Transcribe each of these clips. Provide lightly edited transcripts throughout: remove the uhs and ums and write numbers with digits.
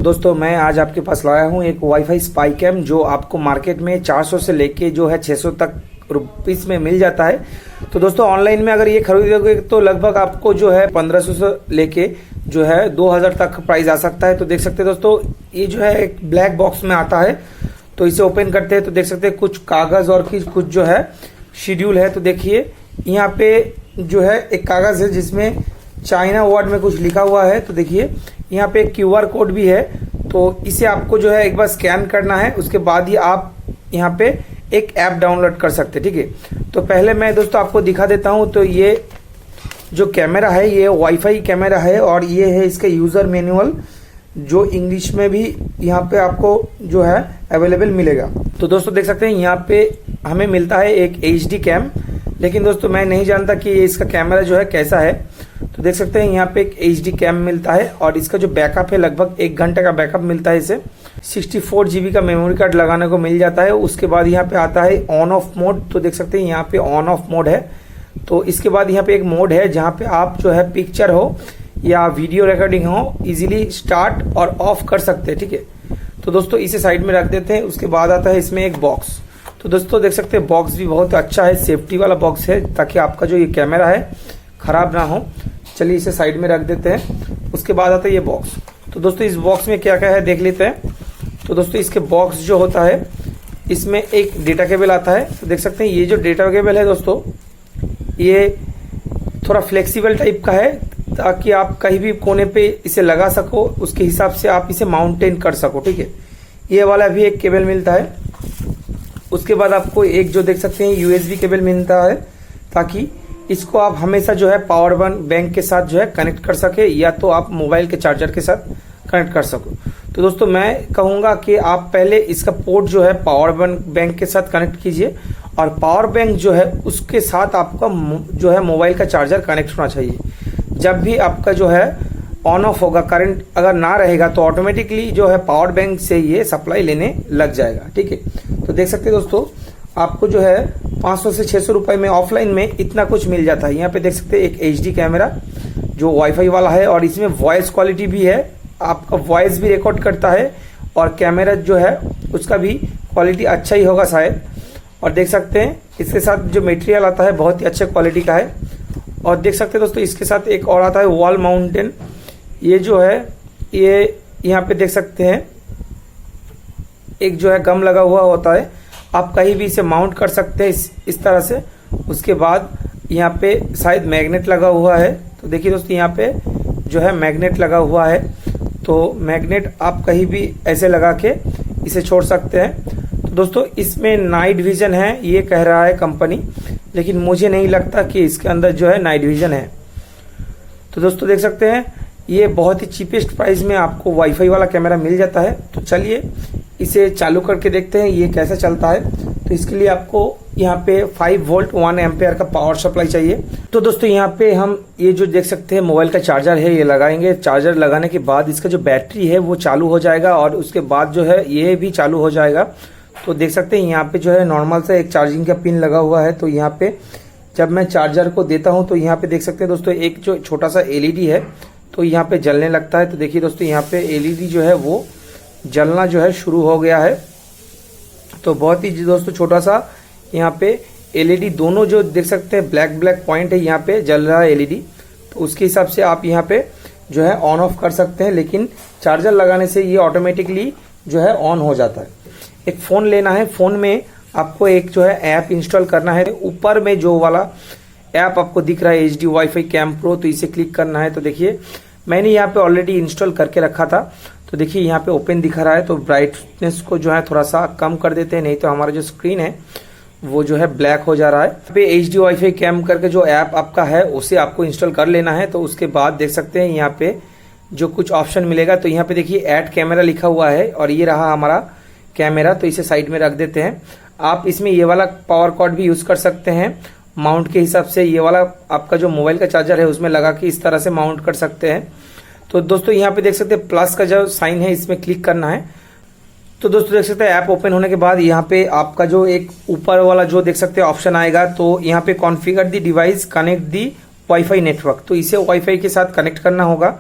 दोस्तों मैं आज आपके पास लाया हूँ एक वाईफाई स्पाई कैम जो आपको मार्केट में 400 से लेके जो है 600 तक रुपीस में मिल जाता है। तो दोस्तों ऑनलाइन में अगर ये खरीदोगे तो लगभग आपको जो है 1500 से लेके जो है 2000 तक प्राइस आ सकता है। तो देख सकते हैं दोस्तों ये जो है एक ब्लैक बॉक्स में आता है। तो इसे ओपन करते हैं तो देख सकते हैं कुछ कागज और कुछ जो है शेड्यूल है। तो देखिए यहाँ पे जो है एक कागज है जिसमें चाइना वर्ड में कुछ लिखा हुआ है। तो देखिए यहाँ पे एक क्यूआर कोड भी है। तो इसे आपको जो है एक बार स्कैन करना है, उसके बाद ही आप यहाँ पे एक ऐप डाउनलोड कर सकते हैं। ठीक है, तो पहले मैं दोस्तों आपको दिखा देता हूँ। तो ये जो कैमरा है ये वाईफाई कैमरा है और ये है इसका यूज़र मैनुअल जो इंग्लिश में भी यहाँ पे आपको जो है अवेलेबल मिलेगा। तो दोस्तों देख सकते हैं यहाँ पे हमें मिलता है एक एचडी कैम, लेकिन दोस्तों मैं नहीं जानता कि ये इसका कैमरा जो है कैसा है। तो देख सकते हैं यहाँ पे एक एचडी कैम मिलता है और इसका जो बैकअप है लगभग 1 घंटे का बैकअप मिलता है। इसे 64 GB का मेमोरी कार्ड लगाने को मिल जाता है। उसके बाद यहाँ पे आता है ऑन ऑफ मोड। तो देख सकते हैं यहाँ पे ऑन ऑफ मोड है। तो इसके बाद यहाँ पे एक मोड है जहाँ पे आप जो है पिक्चर हो या वीडियो रिकॉर्डिंग हो इजीली स्टार्ट और ऑफ कर सकते हैं। ठीक है, तो दोस्तों इसे साइड में रख देते हैं। उसके बाद आता है इसमें एक बॉक्स। तो दोस्तों देख सकते हैं बॉक्स भी बहुत अच्छा है, सेफ्टी वाला बॉक्स है ताकि आपका जो ये कैमरा है खराब ना हो। चलिए इसे साइड में रख देते हैं। उसके बाद आता है ये बॉक्स। तो दोस्तों इस बॉक्स में क्या क्या है देख लेते हैं। तो दोस्तों इसके बॉक्स जो होता है इसमें एक डेटा केबल आता है। तो देख सकते हैं ये जो डेटा केबल है दोस्तों ये थोड़ा फ्लेक्सिबल टाइप का है ताकि आप कहीं भी कोने पे इसे लगा सको, उसके हिसाब से आप इसे माउंटेन कर सको। ठीक है, ये वाला भी एक केबल मिलता है। उसके बाद आपको एक जो देख सकते हैं यूएसबी केबल मिलता है ताकि इसको आप हमेशा जो है पावर बैंक के साथ जो है कनेक्ट कर सके या तो आप मोबाइल के चार्जर के साथ कनेक्ट कर सको। तो दोस्तों मैं कहूँगा कि आप पहले इसका पोर्ट जो है पावर बैंक के साथ कनेक्ट कीजिए और पावर बैंक जो है उसके साथ आपका जो है मोबाइल का चार्जर कनेक्ट होना चाहिए। जब भी आपका जो है ऑन ऑफ होगा, करंट अगर ना रहेगा तो ऑटोमेटिकली जो है पावर बैंक से ये सप्लाई लेने लग जाएगा। ठीक है, तो देख सकते हैं दोस्तों आपको जो है 500 से 600 रुपए में ऑफलाइन में इतना कुछ मिल जाता है। यहाँ पे देख सकते हैं एक एचडी कैमरा जो वाईफाई वाला है और इसमें वॉइस क्वालिटी भी है, आपका वॉइस भी रिकॉर्ड करता है और कैमरा जो है उसका भी क्वालिटी अच्छा ही होगा शायद। और देख सकते हैं इसके साथ जो मटेरियल आता है बहुत ही अच्छे क्वालिटी का है। और देख सकते हैं दोस्तों इसके साथ एक और आता है वॉल माउंटेन। ये जो है ये यहाँ पे देख सकते हैं एक जो है गम लगा हुआ होता है, आप कहीं भी इसे माउंट कर सकते हैं इस तरह से। उसके बाद यहाँ पे शायद मैग्नेट लगा हुआ है। तो देखिए दोस्तों यहाँ पे जो है मैग्नेट लगा हुआ है। तो मैग्नेट आप कहीं भी ऐसे लगा के इसे छोड़ सकते हैं। तो दोस्तों इसमें नाइट विजन है ये कह रहा है कंपनी, लेकिन मुझे नहीं लगता कि इसके अंदर जो है नाइट विजन है। तो दोस्तों देख सकते हैं ये बहुत ही चीपेस्ट प्राइस में आपको वाईफाई वाला कैमरा मिल जाता है। तो चलिए इसे चालू करके देखते हैं ये कैसा चलता है। तो इसके लिए आपको यहाँ पे 5 वोल्ट 1 एम्पेयर का पावर सप्लाई चाहिए। तो दोस्तों यहाँ पे हम ये जो देख सकते हैं मोबाइल का चार्जर है ये लगाएंगे। चार्जर लगाने के बाद इसका जो बैटरी है वो चालू हो जाएगा और उसके बाद जो है ये भी चालू हो जाएगा। तो देख सकते हैं यहाँ पे जो है नॉर्मल सा एक चार्जिंग का पिन लगा हुआ है। तो यहाँ पे जब मैं चार्जर को देता हूँ तो यहाँ पे देख सकते हैं दोस्तों एक जो छोटा सा एलईडी है तो यहाँ पे जलने लगता है। तो देखिए दोस्तों यहाँ पे एलईडी जो है वो जलना जो है शुरू हो गया है। तो बहुत ही दोस्तों छोटा सा यहाँ पे एलईडी दोनों जो देख सकते हैं ब्लैक पॉइंट है यहाँ पे जल रहा है एलईडी। तो उसके हिसाब से आप यहाँ पे जो है ऑन ऑफ कर सकते हैं, लेकिन चार्जर लगाने से ये ऑटोमेटिकली जो है ऑन हो जाता है। एक फ़ोन लेना है, फ़ोन में आपको एक जो है ऐप इंस्टॉल करना है। ऊपर में जो वाला ऐप आपको दिख रहा है एचडी वाईफाई कैम प्रो, तो इसे क्लिक करना है। तो देखिए मैंने यहाँ पे ऑलरेडी इंस्टॉल करके रखा था। तो देखिए यहाँ पे ओपन दिखा रहा है। तो ब्राइटनेस को जो है थोड़ा सा कम कर देते हैं, नहीं तो हमारा जो स्क्रीन है वो जो है ब्लैक हो जा रहा है। यहाँ पे एचडी वाईफाई कैम करके जो ऐप आपका है उसे आपको इंस्टॉल कर लेना है। तो उसके बाद देख सकते हैं यहाँ पे जो कुछ ऑप्शन मिलेगा। तो यहाँ पे देखिए ऐड कैमरा लिखा हुआ है और ये रहा हमारा कैमरा। तो इसे साइड में रख देते हैं। आप इसमें ये वाला पावर कॉर्ड भी यूज कर सकते हैं माउंट के हिसाब से। ये वाला आपका जो मोबाइल का चार्जर है उसमें लगा के इस तरह से माउंट कर सकते हैं। तो दोस्तों यहाँ पे देख सकते हैं प्लस का जो साइन है इसमें क्लिक करना है। तो दोस्तों देख सकते हैं ऐप ओपन होने के बाद यहाँ पे आपका जो एक ऊपर वाला जो देख सकते हैं ऑप्शन आएगा। तो यहाँ पे कॉन्फ़िगर दी डिवाइस कनेक्ट दी वाईफाई नेटवर्क, तो इसे वाईफाई के साथ कनेक्ट करना होगा।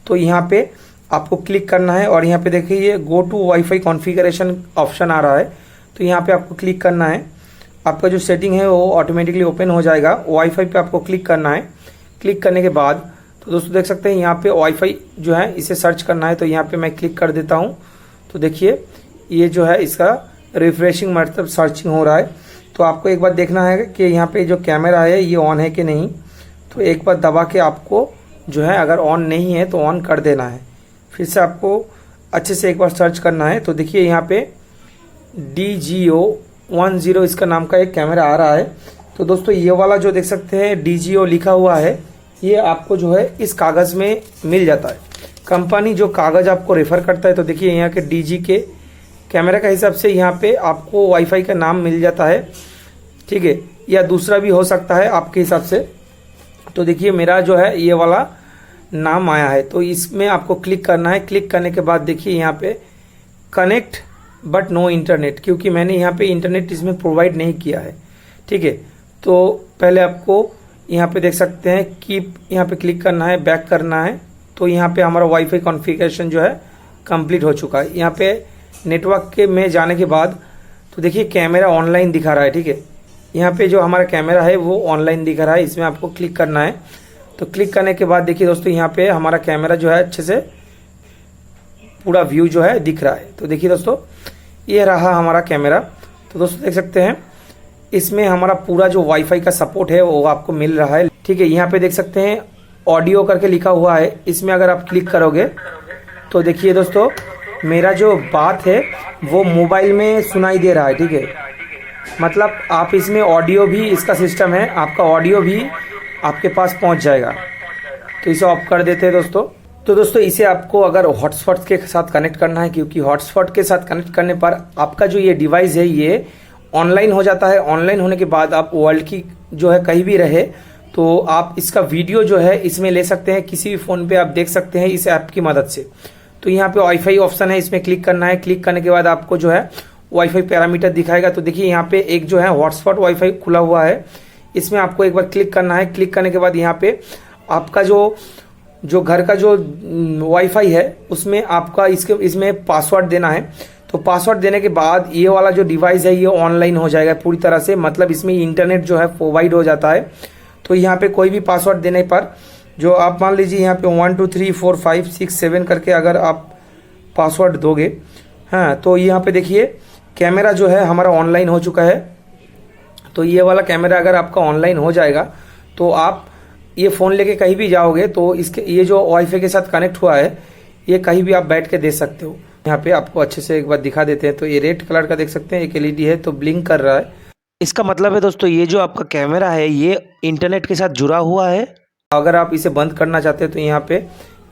तो यहाँ पे आपको क्लिक करना है और यहाँ पे देखिए ये go to WiFi configuration option आ रहा है, तो यहाँ पे आपको क्लिक करना है। आपका जो सेटिंग है वो ऑटोमेटिकली ओपन हो जाएगा। वाईफाई पे आपको क्लिक करना है। क्लिक करने के बाद तो दोस्तों देख सकते हैं यहाँ पे वाईफाई जो है इसे सर्च करना है, तो यहाँ पे मैं क्लिक कर देता हूँ। तो देखिए ये जो है इसका रिफ्रेशिंग मतलब सर्चिंग हो रहा है। तो आपको एक बार देखना है कि यहाँ पे जो कैमरा है ये ऑन है कि नहीं, तो एक बार दबा के आपको जो है अगर ऑन नहीं है तो ऑन कर देना है। फिर से आपको अच्छे से एक बार सर्च करना है। तो देखिए यहाँ पे DGO10 इसका नाम का एक कैमरा आ रहा है। तो दोस्तों ये वाला जो देख सकते हैं DGO लिखा हुआ है, ये आपको जो है इस कागज़ में मिल जाता है। कंपनी जो कागज़ आपको रेफ़र करता है, तो देखिए यहाँ के DG के कैमरा का हिसाब से यहाँ पे आपको वाईफाई का नाम मिल जाता है, ठीक है, या दूसरा भी हो सकता है आपके हिसाब से। तो देखिए मेरा जो है ये वाला नाम आया है, तो इसमें आपको क्लिक करना है। क्लिक करने के बाद देखिए यहाँ पे कनेक्ट बट नो इंटरनेट, क्योंकि मैंने यहाँ पे इंटरनेट इसमें प्रोवाइड नहीं किया है, ठीक है। तो पहले आपको यहाँ पे देख सकते हैं कीप, यहाँ पे क्लिक करना है, बैक करना है। तो यहाँ पे हमारा वाईफाई कॉन्फ़िगरेशन जो है कंप्लीट हो चुका है। यहाँ पे नेटवर्क के में जाने के बाद तो देखिए कैमरा ऑनलाइन दिखा रहा है, ठीक है। यहाँ पे जो हमारा कैमरा है वो ऑनलाइन दिखा रहा है, इसमें आपको क्लिक करना है। तो क्लिक करने के बाद देखिए दोस्तों यहाँ पे हमारा कैमरा जो है अच्छे से पूरा व्यू जो है दिख रहा है। तो देखिए दोस्तों ये रहा हमारा कैमरा। तो दोस्तों देख सकते हैं इसमें हमारा पूरा जो वाईफाई का सपोर्ट है वो आपको मिल रहा है, ठीक है। यहाँ पे देख सकते हैं ऑडियो करके लिखा हुआ है, इसमें अगर आप क्लिक करोगे तो देखिए दोस्तों मेरा जो बात है वो मोबाइल में सुनाई दे रहा है, ठीक है। मतलब आप इसमें ऑडियो भी, इसका सिस्टम है, आपका ऑडियो भी आपके पास पहुंच जाएगा। तो इसे ऑफ कर देते हैं दोस्तों। तो दोस्तों इसे आपको अगर हॉटस्पॉट के साथ कनेक्ट करना है, क्योंकि हॉटस्पॉट के साथ कनेक्ट करने पर आपका जो ये डिवाइस है ये ऑनलाइन हो जाता है। ऑनलाइन होने के बाद आप वर्ल्ड की जो है कहीं भी रहे तो आप इसका वीडियो जो है इसमें ले सकते हैं, किसी भी फ़ोन पे आप देख सकते हैं इस ऐप की मदद से। तो यहाँ पे वाईफाई ऑप्शन है, इसमें क्लिक करना है। क्लिक करने के बाद आपको जो है वाईफाई पैरामीटर दिखाएगा। तो देखिए यहाँ पे एक जो है हॉटस्पॉट वाईफाई खुला हुआ है, इसमें आपको एक बार क्लिक करना है। क्लिक करने के बाद यहाँ पे आपका जो घर का जो वाईफाई है उसमें आपका इसमें पासवर्ड देना है। तो पासवर्ड देने के बाद ये वाला जो डिवाइस है ये ऑनलाइन हो जाएगा पूरी तरह से, मतलब इसमें इंटरनेट जो है प्रोवाइड हो जाता है। तो यहाँ पे कोई भी पासवर्ड देने पर जो आप मान लीजिए यहाँ पे 1 2 3 4 5 6 7 करके अगर आप पासवर्ड दोगे, हाँ, तो यहाँ पे देखिए कैमरा जो है हमारा ऑनलाइन हो चुका है। तो ये वाला कैमरा अगर आपका ऑनलाइन हो जाएगा तो आप ये फ़ोन लेके कहीं भी जाओगे तो इसके ये जो वाईफाई के साथ कनेक्ट हुआ है ये कहीं भी आप बैठ के देख सकते हो। यहाँ पे आपको अच्छे से एक बार दिखा देते हैं। तो ये रेड कलर का देख सकते हैं, एक एलईडी है तो ब्लिंक कर रहा है। इसका मतलब है दोस्तों ये जो आपका कैमरा है ये इंटरनेट के साथ जुड़ा हुआ है। अगर आप इसे बंद करना चाहते हैं तो यहाँ पे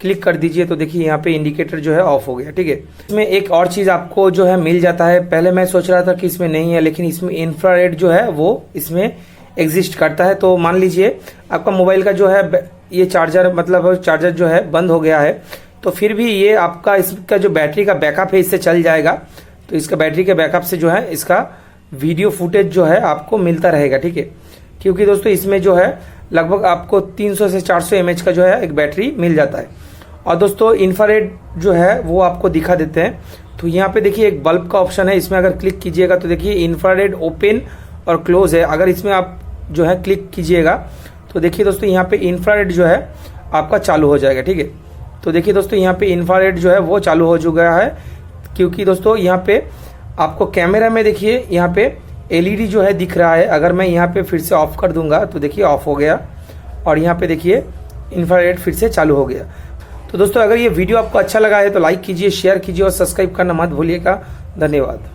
क्लिक कर दीजिए। तो देखिए यहाँ पे इंडिकेटर जो है ऑफ हो गया, ठीक है। इसमें एक और चीज़ आपको जो है मिल जाता है। पहले मैं सोच रहा था कि इसमें नहीं है, लेकिन इसमें इंफ्रारेड जो है वो इसमें एग्जिस्ट करता है। तो मान लीजिए आपका मोबाइल का जो है ये चार्जर जो है बंद हो गया है, तो फिर भी ये आपका इसका जो बैटरी का बैकअप है इससे चल जाएगा। तो इसका बैटरी के बैकअप से जो है इसका वीडियो फुटेज जो है आपको मिलता रहेगा, ठीक है। क्योंकि दोस्तों इसमें जो है लगभग आपको 300 से 400 mAh का जो है एक बैटरी मिल जाता है। और दोस्तों इंफ्रारेड जो है वो आपको दिखा देते हैं। तो यहाँ पे देखिए एक बल्ब का ऑप्शन है, इसमें अगर क्लिक कीजिएगा तो देखिए इंफ्रारेड ओपन और क्लोज है। अगर इसमें आप जो है क्लिक कीजिएगा तो देखिए दोस्तों यहाँ पे इंफ्रारेड जो है आपका चालू हो जाएगा, ठीक है। तो देखिए दोस्तों यहाँ पे इंफ्रारेड जो है वो चालू हो चुका है, क्योंकि दोस्तों यहाँ पे आपको कैमरा में देखिए यहाँ पे एलईडी जो है दिख रहा है। अगर मैं यहाँ पे फिर से ऑफ कर दूंगा तो देखिए ऑफ हो गया और यहाँ पे देखिए इंफ्रारेड फिर से चालू हो गया। तो दोस्तों अगर ये वीडियो आपको अच्छा लगा है तो लाइक कीजिए, शेयर कीजिए और सब्सक्राइब करना मत भूलिएगा। धन्यवाद।